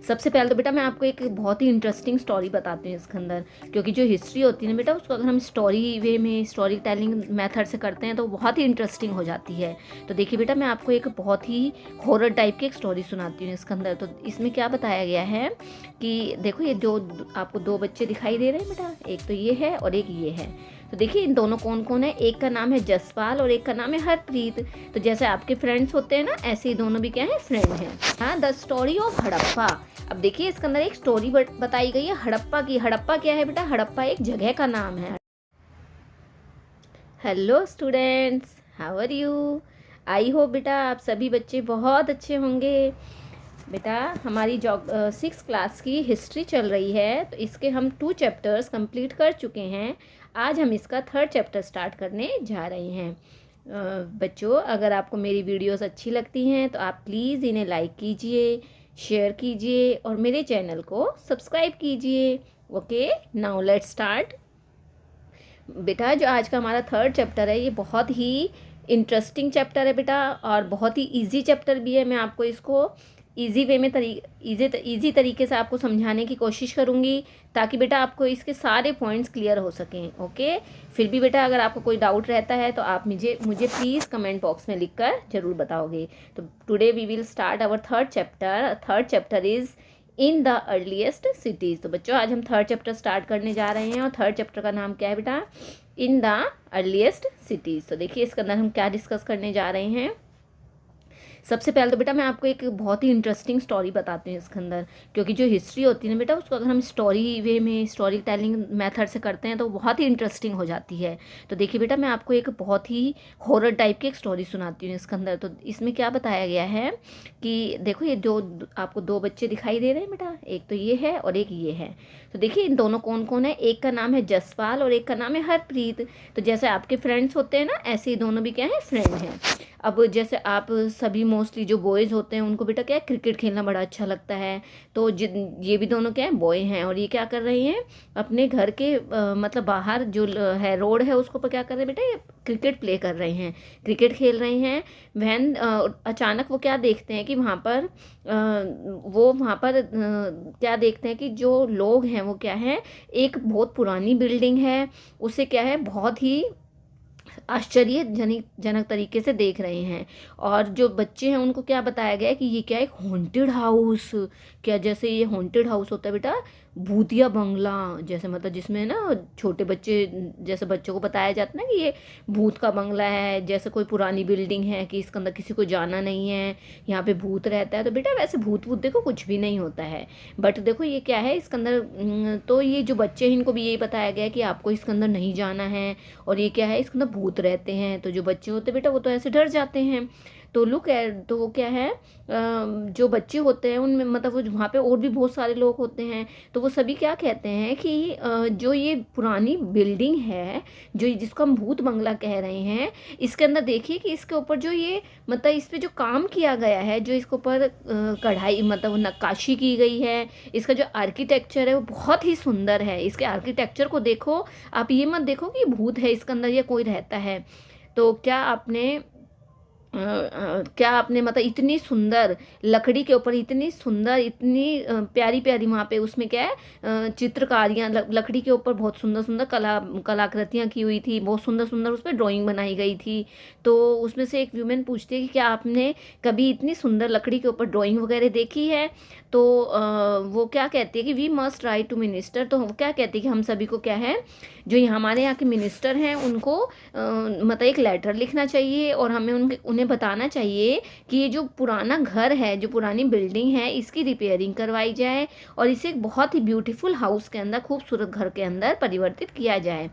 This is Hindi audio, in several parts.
सबसे पहले तो बेटा मैं आपको एक बहुत ही इंटरेस्टिंग स्टोरी बताती हूँ इसके अंदर, क्योंकि जो हिस्ट्री होती है ना बेटा, उसको अगर हम स्टोरी वे में स्टोरी टेलिंग मेथड से करते हैं तो बहुत ही इंटरेस्टिंग हो जाती है। तो देखिए बेटा, मैं आपको एक बहुत ही हॉरर टाइप की एक स्टोरी सुनाती हूँ इसके अंदर। तो इसमें क्या बताया गया है कि देखो, ये जो आपको दो बच्चे दिखाई दे रहे हैं बेटा, एक तो ये है और एक ये है। तो देखिए इन दोनों कौन कौन है, एक का नाम है जसपाल और एक का नाम है हरप्रीत। तो जैसे आपके फ्रेंड्स होते हैं ना, ऐसे ही दोनों भी क्या है, फ्रेंड हैं। हाँ, द स्टोरी ऑफ हड़प्पा। अब देखिए इसके अंदर एक स्टोरी बताई गई है हड़प्पा की। हड़प्पा क्या है बेटा? हड़प्पा एक जगह का नाम है। Hello students, how are you? I hope बेटा आप सभी बच्चे बहुत अच्छे होंगे। बेटा हमारी 6 क्लास की हिस्ट्री चल रही है, तो इसके हम 2 चैप्टर्स कंप्लीट कर चुके हैं। आज हम इसका 3rd चैप्टर स्टार्ट करने जा रहे हैं। बच्चों, अगर आपको मेरी वीडियोस अच्छी लगती हैं तो आप प्लीज़ इन्हें लाइक कीजिए, शेयर कीजिए और मेरे चैनल को सब्सक्राइब कीजिए। Okay, now let's start. बेटा जो आज का हमारा 3rd चैप्टर है, ये बहुत ही इंटरेस्टिंग चैप्टर है बेटा, और बहुत ही इजी चैप्टर भी है। मैं आपको इसको इजी वे में इजी तरीके से आपको समझाने की कोशिश करूँगी, ताकि बेटा आपको इसके सारे पॉइंट्स क्लियर हो सकें। ओके, फिर भी बेटा अगर आपको कोई डाउट रहता है तो आप मुझे प्लीज़ कमेंट बॉक्स में लिखकर ज़रूर बताओगे। तो today we will start our 3rd chapter. 3rd chapter is in the earliest cities. तो बच्चों आज हम 3rd चैप्टर स्टार्ट करने जा रहे हैं, और 3rd चैप्टर का नाम क्या है बेटा? इन द अर्लीस्ट सिटीज़। तो देखिए इसके अंदर हम क्या डिस्कस करने जा रहे हैं। सबसे पहले तो बेटा मैं आपको एक बहुत ही इंटरेस्टिंग स्टोरी बताती हूँ इसके अंदर, क्योंकि जो हिस्ट्री होती है ना बेटा, उसको अगर हम स्टोरी वे में स्टोरी टेलिंग मेथड से करते हैं तो बहुत ही इंटरेस्टिंग हो जाती है। तो देखिए बेटा, मैं आपको एक बहुत ही हॉरर टाइप की एक स्टोरी सुनाती हूँ इसके अंदर। तो इसमें क्या बताया गया है कि देखो, ये जो आपको दो बच्चे दिखाई दे रहे हैं बेटा, एक तो ये है और एक ये है। तो देखिए इन दोनों कौन कौन है, एक का नाम है जसपाल और एक का नाम है हरप्रीत। तो जैसे आपके फ्रेंड्स होते हैं ना, ऐसे ही दोनों भी क्या है, फ्रेंड हैं। अब जैसे आप सभी मोस्टली जो बॉयज़ होते हैं उनको बेटा क्या है, क्रिकेट खेलना बड़ा अच्छा लगता है। तो ये भी दोनों क्या है, बॉय हैं, और ये क्या कर रहे हैं, अपने घर के मतलब बाहर जो है रोड है, उसको पर क्या कर रहे हैं बेटा, ये क्रिकेट प्ले कर रहे हैं, क्रिकेट खेल रहे हैं। वहन अचानक वो क्या देखते हैं कि वहाँ पर क्या देखते हैं कि जो लोग हैं वो क्या है, एक बहुत पुरानी बिल्डिंग है, उसे क्या है, बहुत ही आश्चर्यजनक तरीके से देख रहे हैं। और जो बच्चे हैं उनको क्या बताया गया है कि ये क्या है, एक हॉन्टेड हाउस। क्या, जैसे ये हॉन्टेड हाउस होता है बेटा, भूतिया बंगला, जैसे मतलब जिसमें ना छोटे बच्चे, जैसे बच्चों को बताया जाता है ना कि ये भूत का बंगला है, जैसे कोई पुरानी बिल्डिंग है कि इसके अंदर किसी को जाना नहीं है, यहाँ पे भूत रहता है। तो बेटा वैसे भूत भूत देखो कुछ भी नहीं होता है, बट देखो ये क्या है इसके अंदर, तो ये जो बच्चे हैं इनको भी यही बताया गया है कि आपको इसके अंदर नहीं जाना है, और ये क्या है, इसके अंदर भूत रहते हैं। तो जो बच्चे होते हैं बेटा वो तो ऐसे डर जाते हैं। तो लुक एट, तो वो क्या है, जो बच्चे होते हैं उनमें मतलब वो वहाँ पे और भी बहुत सारे लोग होते हैं। तो वो सभी क्या कहते हैं कि जो ये पुरानी बिल्डिंग है, जो जिसको हम भूत बंगला कह रहे हैं, इसके अंदर देखिए कि इसके ऊपर जो ये मतलब इस पे जो काम किया गया है, जो इसके ऊपर कढ़ाई मतलब नक्काशी की गई है, इसका जो आर्किटेक्चर है वो बहुत ही सुंदर है। इसके आर्किटेक्चर को देखो, आप ये मत देखो कि भूत है इसके अंदर या कोई रहता है। तो क्या आपने मतलब इतनी सुंदर लकड़ी के ऊपर, इतनी सुंदर, इतनी प्यारी प्यारी वहाँ पे उसमें क्या है, चित्रकारियाँ, लकड़ी के ऊपर बहुत सुंदर सुंदर कलाकृतियाँ की हुई थी, बहुत सुंदर सुंदर उस पर ड्राइंग बनाई गई थी। तो उसमें से एक व्यूमेन पूछती है कि क्या आपने कभी इतनी सुंदर लकड़ी के ऊपर ड्राइंग वगैरह देखी है? तो वो क्या कहती है कि we must write to minister. तो वो क्या कहती है कि हम सभी को क्या है, जो हमारे यहाँ के मिनिस्टर हैं उनको मतलब एक लेटर लिखना चाहिए, और हमें उन्हें बताना चाहिए कि ये जो पुराना घर है, जो पुरानी बिल्डिंग है, इसकी रिपेयरिंग करवाई जाए और इसे एक बहुत ही ब्यूटीफुल हाउस के अंदर, खूबसूरत घर के अंदर परिवर्तित किया जाए।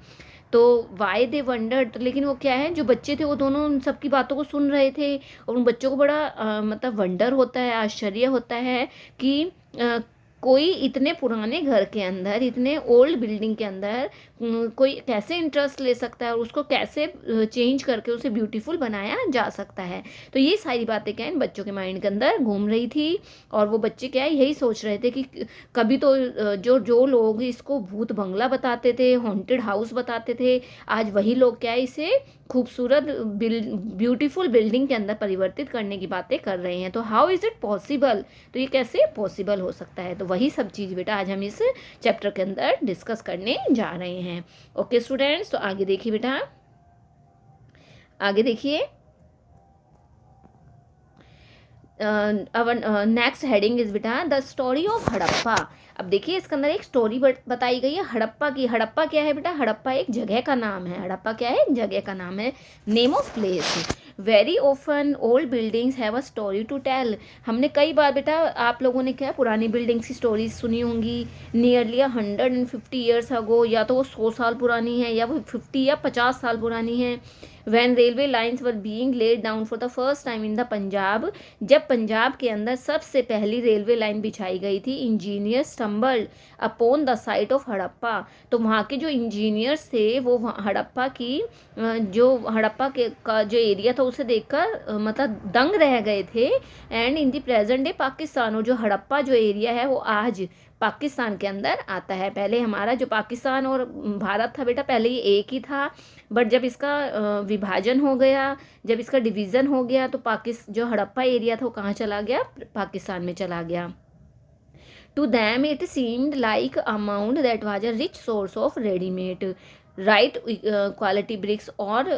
तो वाई दे वंडर्ड, लेकिन वो क्या है, जो बच्चे थे वो दोनों उन सबकी बातों को सुन रहे थे, और उन बच्चों को बड़ा मतलब वंडर होता है, आश्चर्य होता है कि कोई इतने पुराने घर के अंदर, इतने ओल्ड बिल्डिंग के अंदर कोई कैसे इंटरेस्ट ले सकता है और उसको कैसे चेंज करके उसे ब्यूटीफुल बनाया जा सकता है। तो ये सारी बातें क्या है इन बच्चों के माइंड के अंदर घूम रही थी, और वो बच्चे क्या है यही सोच रहे थे कि कभी तो जो जो लोग इसको भूत बंगला बताते थे, हॉन्टेड हाउस बताते थे, आज वही लोग क्या है इसे खूबसूरत ब्यूटीफुल बिल्डिंग के अंदर परिवर्तित करने की बातें कर रहे हैं। तो हाउ इज़ इट पॉसिबल, तो ये कैसे पॉसिबल हो सकता है। तो वही सब चीज़ बेटा आज हम इस चैप्टर के अंदर डिस्कस करने जा रहे हैं। ओके स्टूडेंट्स, तो आगे देखिए बेटा, आगे देखिए। नेक्स्ट हेडिंग इज बेटा द स्टोरी ऑफ हड़प्पा। अब देखिए इसके अंदर एक स्टोरी बताई गई है हड़प्पा की। हड़प्पा क्या है बेटा, हड़प्पा एक जगह का नाम है। हड़प्पा क्या है, जगह का नाम है, name of place. Very often old buildings have a story to tell. हमने कई बार बेटा आप लोगों ने क्या पुरानी बिल्डिंग्स की स्टोरीज सुनी होंगी। नियरली 150 ईयर्स अगो, या तो वो 100 साल पुरानी है या वो 50 या 50 साल पुरानी है। When railway lines were being laid down for the first time in the Punjab, जब पंजाब के अंदर सबसे पहली रेलवे लाइन बिछाई गई थी, engineer stumbled upon the site of Harappa. तो वहाँ के जो इंजीनियर्स थे वो हड़प्पा की जो हड़प्पा के का जो एरिया था उसे देखकर मतलब दंग रह गए थे। And in the present day Pakistan, और जो हड़प्पा जो एरिया है वो आज पाकिस्तान के अंदर आता है। पहले हमारा जो पाकिस्तान और भारत था बेटा, पहले ये एक ही था, बट जब इसका विभाजन हो गया, जब इसका डिवीज़न हो गया, तो जो हड़प्पा एरिया था वो कहाँ चला गया, पाकिस्तान में चला गया। To them it seemed like a mound that was a rich source of readymade right quality bricks. और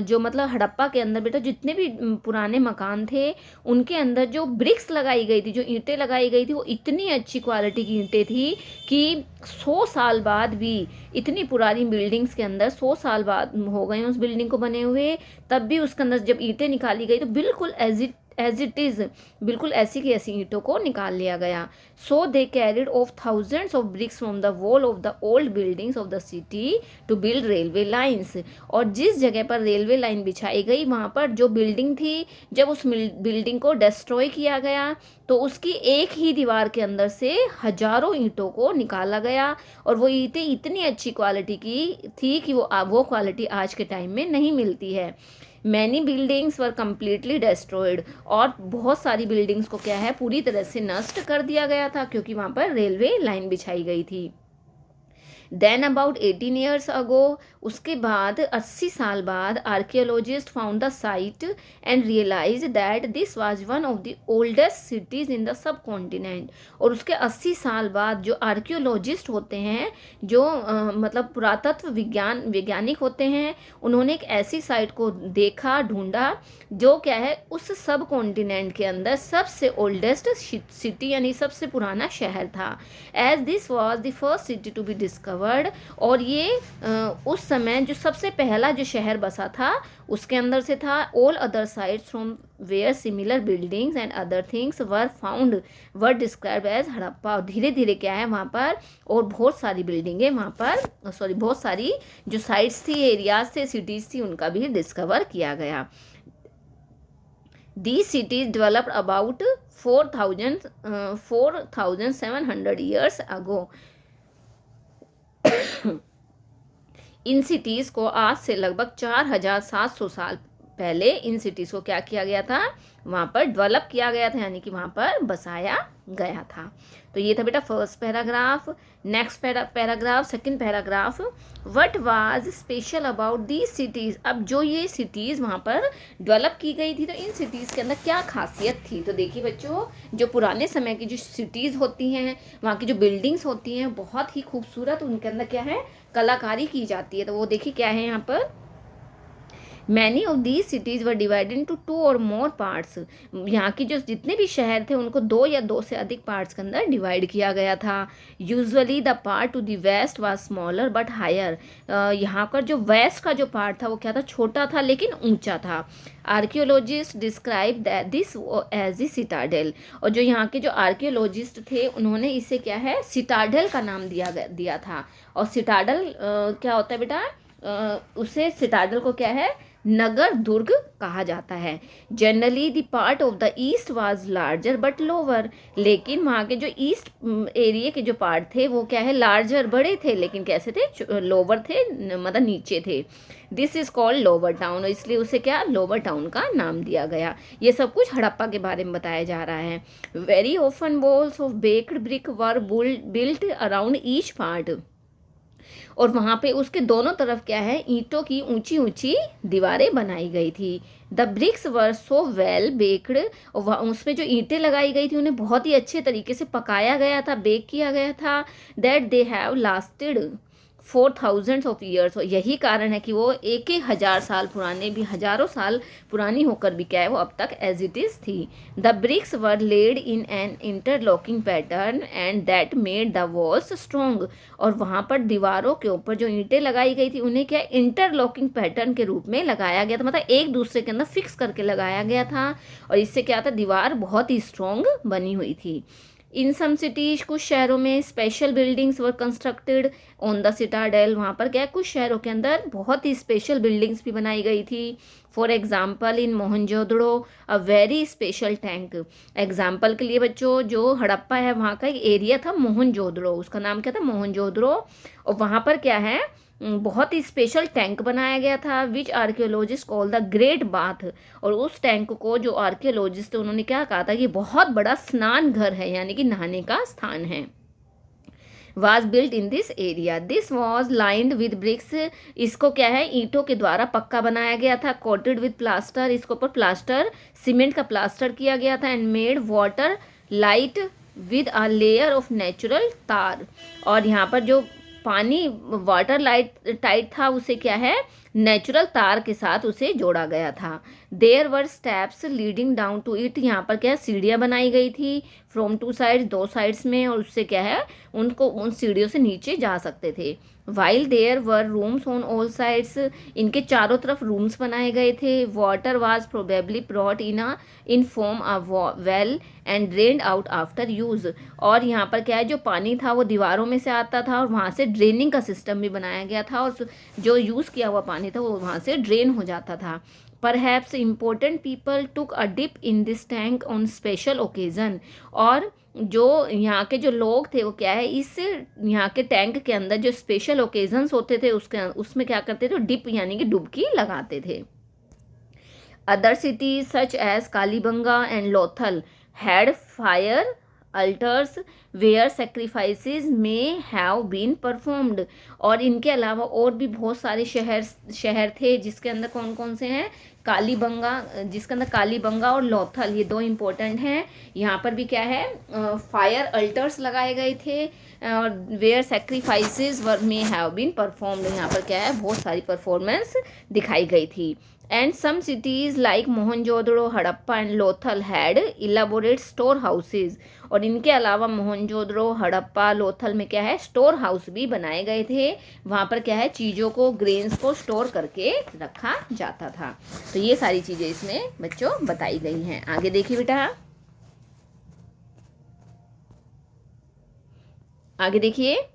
जो मतलब हड़प्पा के अंदर बेटा जितने भी पुराने मकान थे उनके अंदर जो ब्रिक्स लगाई गई थी, जो ईंटें लगाई गई थी, वो इतनी अच्छी क्वालिटी की ईंटें थी कि 100 साल बाद भी, इतनी पुरानी बिल्डिंग्स के अंदर 100 साल बाद हो गए उस बिल्डिंग को बने हुए, तब भी उसके अंदर जब ईंटें निकाली गई तो बिल्कुल एज इट इज़, बिल्कुल ऐसी की ऐसी ईंटों को निकाल लिया गया। So they carried off thousands of bricks from the wall of the old buildings of the city to build railway lines. और जिस जगह पर रेलवे लाइन बिछाई गई वहाँ पर जो बिल्डिंग थी, जब उस बिल्डिंग को डिस्ट्रॉय किया गया तो उसकी एक ही दीवार के अंदर से हजारों ईंटों को निकाला गया। और वो ईंटें इतनी अच्छी क्वालिटी की थी कि वो क्वालिटी आज के टाइम में नहीं मिलती है। Many buildings were completely destroyed, और बहुत सारी बिल्डिंग्स को क्या है पूरी तरह से नष्ट कर दिया गया था, क्योंकि वहाँ पर रेलवे लाइन बिछाई गई थी। देन अबाउट 18 ईयर्स अगो, उसके बाद 80 साल बाद archaeologist found the site and realise that this was one of the oldest cities in the subcontinent. और उसके 80 साल बाद जो आर्कियोलॉजिस्ट होते हैं, जो मतलब पुरातत्व वैज्ञानिक होते हैं, उन्होंने एक ऐसी साइट को देखा, ढूंढा जो क्या है उस सब कॉन्टिनेंट के अंदर सबसे ओल्डेस्ट सिटी यानी सबसे पुराना शहर था। As this was the first city to be discovered, और ये उस समय जो सबसे पहला जो शहर बसा था उसके अंदर से था। All other sites from where similar buildings and other things were found were describe as Harappa. और धीरे धीरे क्या है वहाँ पर और बहुत सारी बिल्डिंगें वहाँ पर बहुत सारी जो साइट्स थी, एरियाज थे, सिटीज़ थी, उनका भी डिस्कवर किया गया। These cities developed about 4,700 years ago. In cities को आज से लगभग 4,700 साल पहले इन सिटीज़ को क्या किया गया था, वहाँ पर डेवलप किया गया था, यानी कि वहाँ पर बसाया गया था। तो ये था बेटा first paragraph. Next paragraph, second paragraph, what was special about these cities. अब जो ये सिटीज़ वहाँ पर डेवलप की गई थी तो इन सिटीज़ के अंदर क्या खासियत थी। तो देखिए बच्चों, जो पुराने समय की जो सिटीज़ होती हैं, वहाँ की जो बिल्डिंग्स होती हैं बहुत ही खूबसूरत, उनके अंदर क्या है कलाकारी की जाती है। तो वो देखिए क्या है यहाँ पर, many of these cities were divided into 2 और मोर पार्ट्स। यहाँ की जो जितने भी शहर थे उनको 2 या 2 से अधिक पार्ट्स के अंदर डिवाइड किया गया था। Usually the part to the west was smaller but higher. यहाँ पर जो वेस्ट का जो पार्ट था वो क्या था, छोटा था लेकिन ऊंचा था। Archaeologist describe this as the citadel. और जो यहाँ के जो आर्कियोलॉजिस्ट थे उन्होंने इसे क्या है सिटाडेल का नाम दिया था। और सिटाडेल क्या होता है बेटा, उसे सिटाडेल को क्या है नगर दुर्ग कहा जाता है। Generally the part of the east was larger but lower, लेकिन वहाँ के जो ईस्ट एरिया के जो पार्ट थे वो क्या है, लार्जर बड़े थे, लेकिन कैसे थे, लोअर थे, मतलब नीचे थे। This is called lower town, इसलिए उसे क्या, लोअर टाउन का नाम दिया गया। ये सब कुछ हड़प्पा के बारे में बताया जा रहा है। Very often walls of baked brick were built around each part, और वहाँ पे उसके दोनों तरफ क्या है, ईंटों की ऊंची ऊंची दीवारें बनाई गई थी। The bricks were so well baked, और उसमें जो ईंटें लगाई गई थी उन्हें बहुत ही अच्छे तरीके से पकाया गया था, बेक किया गया था। That they have lasted for thousands of years, और यही कारण है कि वो एक एक हज़ार साल पुराने भी, हज़ारों साल पुरानी होकर भी क्या है, वो अब तक एज इट इज़ थी। The bricks were laid in an interlocking pattern and that made the walls strong, और वहाँ पर दीवारों के ऊपर जो ईंटें लगाई गई थी उन्हें क्या, इंटरलॉकिंग पैटर्न के रूप में लगाया गया था, मतलब एक दूसरे के अंदर फिक्स करके लगाया गया था, और इससे क्या था, दीवार बहुत ही स्ट्रॉन्ग बनी हुई थी। इन सम सिटीज, कुछ शहरों में special buildings were constructed on the Citadel, वहाँ पर क्या है, कुछ शहरों के अंदर बहुत ही स्पेशल बिल्डिंग्स भी बनाई गई थी। For example in Mohenjodaro a very special tank, example के लिए बच्चों जो हड़प्पा है वहाँ का एक एरिया था मोहनजोदड़ो, उसका नाम क्या था, मोहनजोदड़ो, और वहाँ पर क्या है, बहुत ही स्पेशल टैंक बनाया गया था, which archaeologist call the great bath, और उस टैंक को जो आर्कियोलॉजिस्ट थे उन्होंने क्या कहा था कि बहुत बड़ा स्नान घर है, यानी कि नहाने का स्थान है। was built in this area. This was lined with bricks. इसको क्या है, ईंटों के द्वारा पक्का बनाया गया था। coated with plaster, इसके ऊपर प्लास्टर, सीमेंट का प्लास्टर किया गया था। and made water light with a layer of natural tar, और यहाँ पर जो पानी वाटर लाइट टाइट था उसे क्या है, नेचुरल तार के साथ उसे जोड़ा गया था। There were steps leading down to it, यहाँ पर क्या है, सीढ़ियाँ बनाई गई थी फ्रॉम टू साइड्स, दो साइड्स में, और उससे क्या है, उनको उन सीढ़ियों से नीचे जा सकते थे। While there were rooms on all sides, इनके चारों तरफ रूम्स बनाए गए थे। Water was probably brought in form a well and drained out after use, और यहाँ पर क्या है, जो पानी था वो दीवारों में से आता था और वहाँ से ड्रेनिंग का सिस्टम भी बनाया गया था, और जो यूज़ किया हुआ पानी था वो वहाँ से ड्रेन हो जाता था। Perhaps important people took a dip in this tank on special occasion, और जो यहाँ के जो लोग थे वो क्या है, इस यहाँ के टैंक के अंदर जो स्पेशल ओकेजन्स होते थे उसमें क्या करते थे, डिप यानी कि डुबकी लगाते थे। Other cities such as Kalibangan and Lothal had fire altars where sacrifices may have been performed, और इनके अलावा और भी बहुत सारे शहर थे जिसके अंदर कौन कौन से हैं, कालीबंगा, जिसके अंदर कालीबंगा और लोथल, ये दो इम्पोर्टेंट हैं। यहाँ पर भी क्या है, फायर अल्टर्स लगाए गए थे, और वेयर सेक्रीफाइसेस वर में हैव बीन परफॉर्म्ड, यहाँ पर क्या है, बहुत सारी परफॉर्मेंस दिखाई गई थी। And some cities like Mohenjodaro, Harappa and Lothal had elaborate store houses, और इनके अलावा मोहनजोदड़ो, हड़प्पा, लोथल में क्या है, स्टोर हाउस भी बनाए गए थे। वहाँ पर क्या है, चीज़ों को, ग्रेन्स को स्टोर करके रखा जाता था। तो ये सारी चीज़ें इसमें बच्चों बताई गई हैं। आगे देखिए बेटा, आगे देखिए,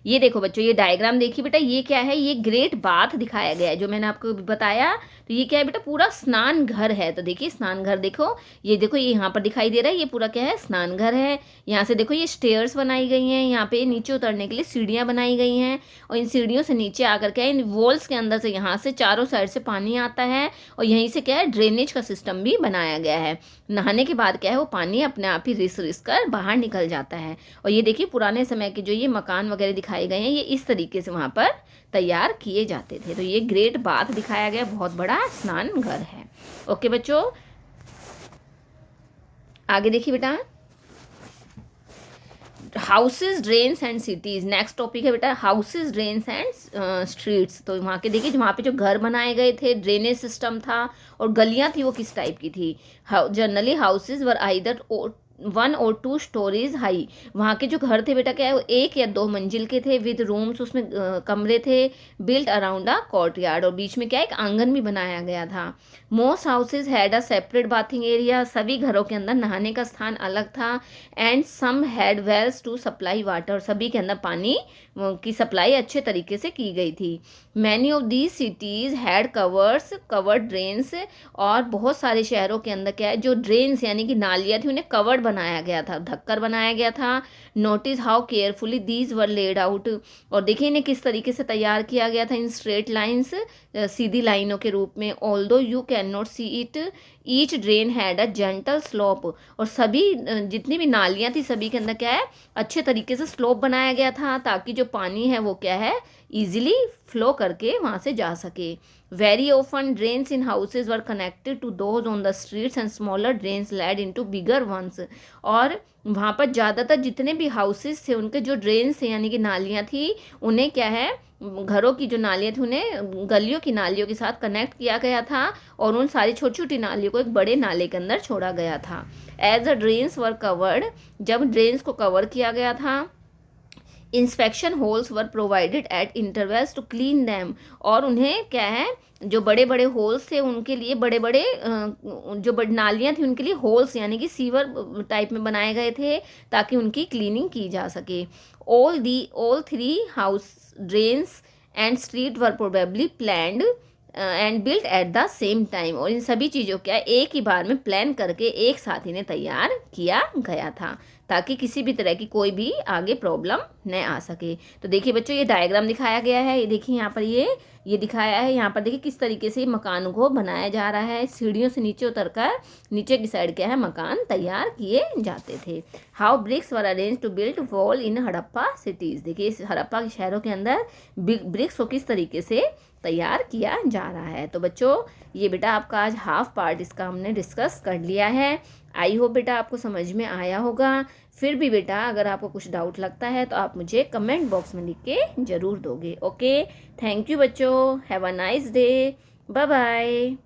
ये देखो बच्चों, ये डायग्राम देखिए बेटा, ये क्या है, ये ग्रेट बाथ दिखाया गया है जो मैंने आपको बताया। तो ये क्या है बेटा, पूरा स्नान घर है। तो देखिए स्नान घर देखो, ये देखो, ये यहाँ पर दिखाई दे रहा है, ये पूरा क्या है, स्नान घर है। यहाँ से देखो ये स्टेयर्स बनाई गई हैं, यहाँ पे नीचे उतरने के लिए सीढ़ियाँ बनाई गई हैं, और इन सीढ़ियों से नीचे आकर क्या है, इन वॉल्स के अंदर से यहाँ से चारों साइड से पानी आता है, और यहीं से क्या है, ड्रेनेज का सिस्टम भी बनाया गया है। नहाने के बाद क्या है, वो पानी अपने आप ही रिस रिस कर बाहर निकल जाता है। और ये देखिए पुराने समय के जो ये मकान वगैरह दिखाए गए हैं, ये इस तरीके से वहाँ पर तैयार किए जाते थे। तो ये ग्रेट बाथ दिखाया गया, बहुत बड़ा स्नान घर है। ओके बच्चों, आगे देखिए बेटा, houses, drains and cities. Next topic है बेटा हाउसेज, ड्रेन्स एंड स्ट्रीट्स। तो वहाँ के देखिए वहाँ पे जो घर बनाए गए थे, ड्रेनेज सिस्टम था, और गलियाँ थी वो किस टाइप की थी। जनरली हाउसेज वर आइदर 1 और 2 स्टोरीज हाई। वहाँ के जो घर थे बेटा क्या है, वो 1 या 2 मंजिल के थे, विद रूम्स, उसमें कमरे थे, built around a court yard, और बीच में क्या एक आंगन भी बनाया गया था। Most houses had a separate bathing area, सभी घरों के अंदर नहाने का स्थान अलग था। And some had wells to supply water, सभी के अंदर पानी की सप्लाई अच्छे तरीके से की गई थी। Many of these cities had covered drains, और बहुत सारे शहरों के अंदर क्या है, जो ड्रेन्स यानी कि नालियाँ थी, उन्हें कवर्ड बनाया गया था, ढककर बनाया गया था। Notice how carefully these were laid out, और देखिए इन्हें किस तरीके से तैयार किया गया था, इन स्ट्रेट लाइन्स, सीधी लाइनों के रूप में। Although you can not see it, each drain had a gentle slope, और सभी जितनी भी नालियाँ थी सभी के अंदर क्या है, अच्छे तरीके से स्लोप बनाया गया था, ताकि जो पानी है वो क्या है, ईजिली फ्लो करके वहाँ से जा सके। Very often drains in houses were connected to those on the streets and smaller drains led into bigger ones, और वहाँ पर ज़्यादातर जितने भी हाउसेज थे उनके जो ड्रेन्स थे यानी कि नालियाँ थी, उन्हें क्या है, घरों की जो नालियाँ थी उन्हें गलियों की नालियों के साथ कनेक्ट किया गया था, और उन सारी छोटी छोटी नालियों को एक बड़े नाले के अंदर छोड़ा गया था। As the drains were covered, जब ड्रेन्स को कवर किया गया था, inspection holes were provided at intervals to clean them, और उन्हें क्या है, जो बड़े बड़े होल्स थे उनके लिए बड़े बड़े जो बड़ी नालियाँ थी उनके लिए होल्स यानी कि सीवर टाइप में बनाए गए थे, ताकि उनकी क्लीनिंग की जा सके। All three house drains and street were probably planned and built at the same time, और इन सभी चीज़ों का एक ही बार में प्लान करके एक साथ इन्हें तैयार किया गया था, ताकि किसी भी तरह की कोई भी आगे प्रॉब्लम न आ सके। तो देखिए बच्चों, ये डायग्राम दिखाया गया है, ये देखिए यहाँ पर ये दिखाया है, यहाँ पर देखिए किस तरीके से मकान को बनाया जा रहा है। सीढ़ियों से नीचे उतरकर नीचे की साइड क्या है, मकान तैयार किए जाते थे। How bricks were arrange to build wall in Harappa cities, देखिए इस हड़प्पा के शहरों के अंदर ब्रिक्स को किस तरीके से तैयार किया जा रहा है। तो बच्चों, ये बेटा आपका आज हाफ पार्ट इसका हमने डिस्कस कर लिया है। आई होप बेटा आपको समझ में आया होगा। फिर भी बेटा अगर आपको कुछ डाउट लगता है तो आप मुझे कमेंट बॉक्स में लिख के ज़रूर दोगे। ओके, थैंक यू बच्चों, have a nice day, bye bye.